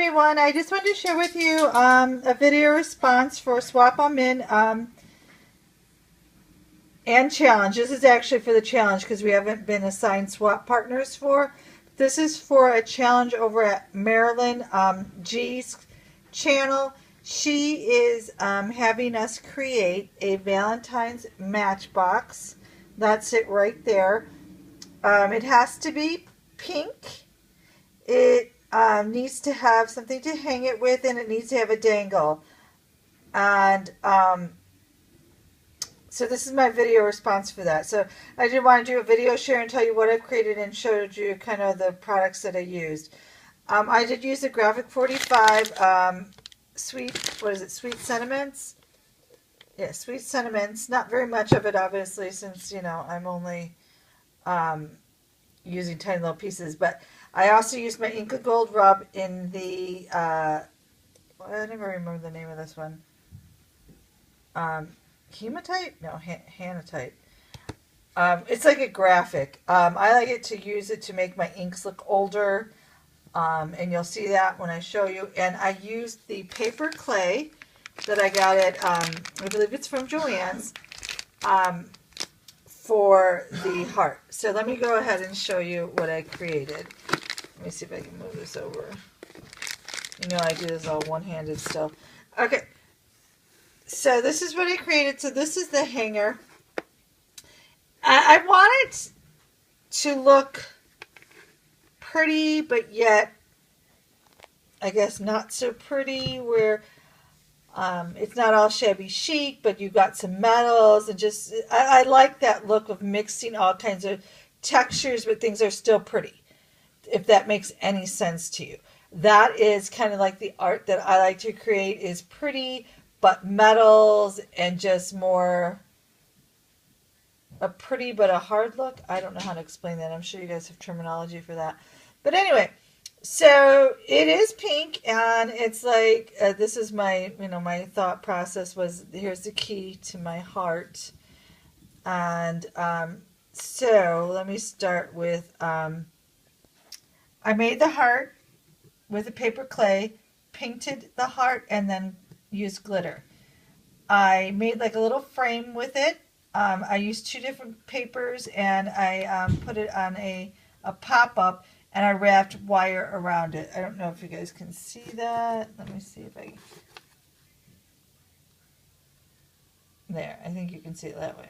everyone, I just wanted to share with you a video response for Swap 'em In and challenge. This is actually for the challenge because we haven't been assigned swap partners for. This is for a challenge over at Marilyn G's channel. She is having us create a Valentine's matchbox. That's it right there. It has to be pink. It needs to have something to hang it with, and it needs to have a dangle. And so this is my video response for that. So I did want to do a video share and tell you what I've created and showed you kind of the products that I used. I did use the Graphic 45 Sweet Sentiments. Yeah, Sweet Sentiments. Not very much of it, obviously, since, you know, I'm only using tiny little pieces. But I also used my Inca Gold Rub in the, I never remember the name of this one. Hematite? No, Hanatite. It's like a graphic. I like it to use it to make my inks look older. And you'll see that when I show you. And I used the paper clay that I got at, I believe it's from Joann's, for the heart. So let me go ahead and show you what I created. Let me see if I can move this over. You know I do this all one-handed still. Okay. So this is what I created. So this is the hanger. I want it to look pretty, but yet, I guess not so pretty, where it's not all shabby chic, but you've got some metals, and just, I like that look of mixing all kinds of textures, but things are still pretty, if that makes any sense to you. That is kind of like the art that I like to create, is pretty, but metals, and just more a pretty but a hard look. I don't know how to explain that. I'm sure you guys have terminology for that. But anyway, so it is pink, and it's like, this is my, my thought process was, here's the key to my heart. And so let me start with, I made the heart with a paper clay, painted the heart, and then used glitter. I made like a little frame with it. I used two different papers, and I put it on a pop-up, and I wrapped wire around it. I don't know if you guys can see that. Let me see if I... There, I think you can see it that way.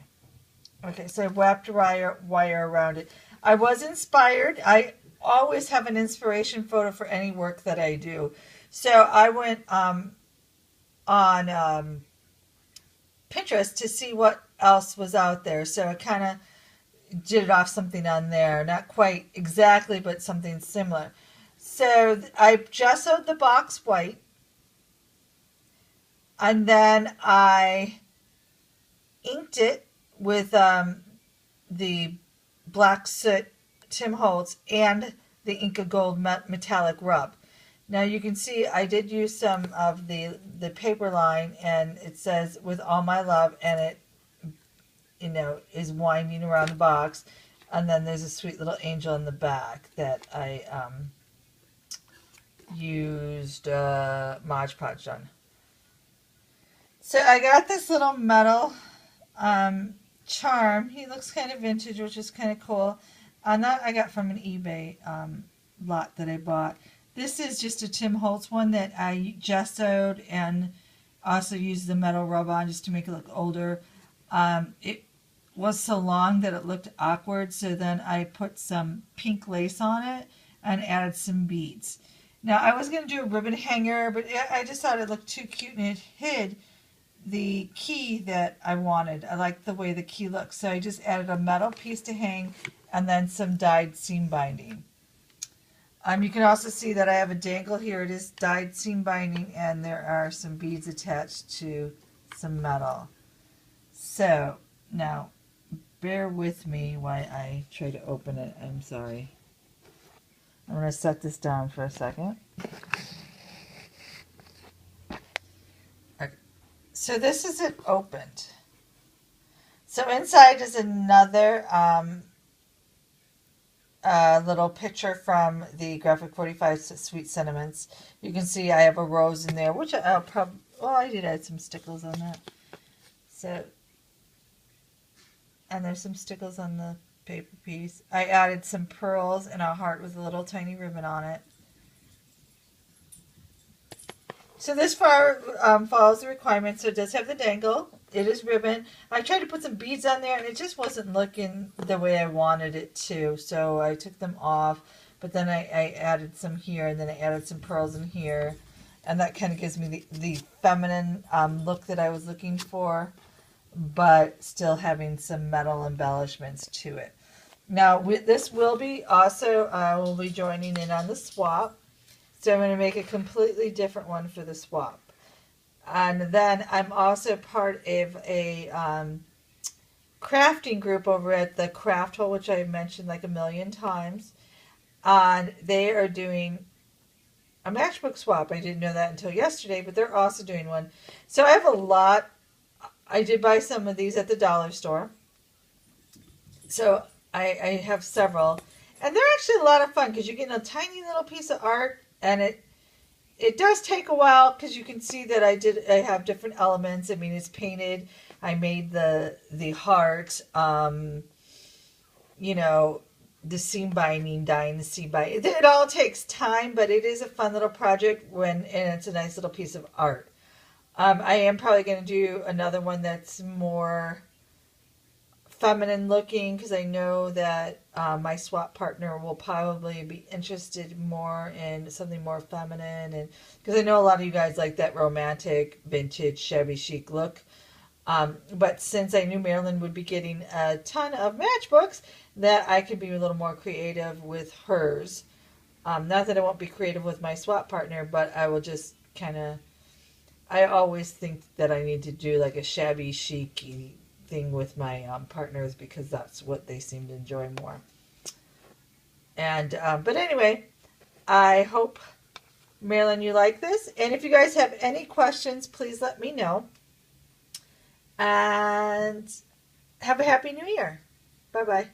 Okay, so I wrapped wire around it. I was inspired. I always have an inspiration photo for any work that I do. So I went on Pinterest to see what else was out there. So I kind of did it off something on there. Not quite exactly, but something similar. So I gessoed the box white. And then I inked it with the black soot Tim Holtz and the Inca Gold metallic rub. Now you can see I did use some of the paper line, and it says "with all my love," and it, is winding around the box. And then there's a sweet little angel in the back that I used Mod Podge on. So I got this little metal charm. He looks kind of vintage, which is kind of cool. That I got from an eBay lot that I bought. This is just a Tim Holtz one that I gessoed and also used the metal rub on just to make it look older. It was so long that it looked awkward, so then I put some pink lace on it and added some beads. Now I was going to do a ribbon hanger, but I just thought it looked too cute, and it hid the key that I wanted. I liked the way the key looks, so I just added a metal piece to hang and then some dyed seam binding. You can also see that I have a dangle here. It is dyed seam binding, and there are some beads attached to some metal. So now bear with me while I try to open it. I'm sorry. I'm going to set this down for a second. Okay. So this is it opened. So inside is another little picture from the Graphic 45 Sweet Sentiments. You can see I have a rose in there, which I'll probably, oh, I did add some stickles on that. So, and there's some stickles on the paper piece. I added some pearls and a heart with a little tiny ribbon on it. So this flower follows the requirements. So it does have the dangle. It is ribbon. I tried to put some beads on there and it just wasn't looking the way I wanted it to. So I took them off. But then I added some here and then I added some pearls in here. And that kind of gives me the feminine look that I was looking for. But still having some metal embellishments to it. Now this will be also, we'll be joining in on the swap. So I'm going to make a completely different one for the swap. And then I'm also part of a crafting group over at the Craft Hole, which I've mentioned like a million times. And they are doing a matchbook swap. I didn't know that until yesterday, but they're also doing one. So I have a lot. I did buy some of these at the dollar store. So I have several. And they're actually a lot of fun because you're getting a tiny little piece of art. And it does take a while because you can see that I have different elements. I mean, it's painted. I made the heart, you know, the seam binding, dyeing the seam binding. It all takes time, but it is a fun little project and it's a nice little piece of art. I am probably going to do another one that's more feminine looking because I know that my swap partner will probably be interested more in something more feminine, and because I know a lot of you guys like that romantic vintage shabby chic look, but since I knew Marilyn would be getting a ton of matchbooks, that I could be a little more creative with hers. Not that I won't be creative with my swap partner, but I will just kind of, I always think that I need to do like a shabby chic thing with my partners because that's what they seem to enjoy more. And but anyway, I hope, Marilyn, you like this. And if you guys have any questions, please let me know. And have a happy new year. Bye-bye.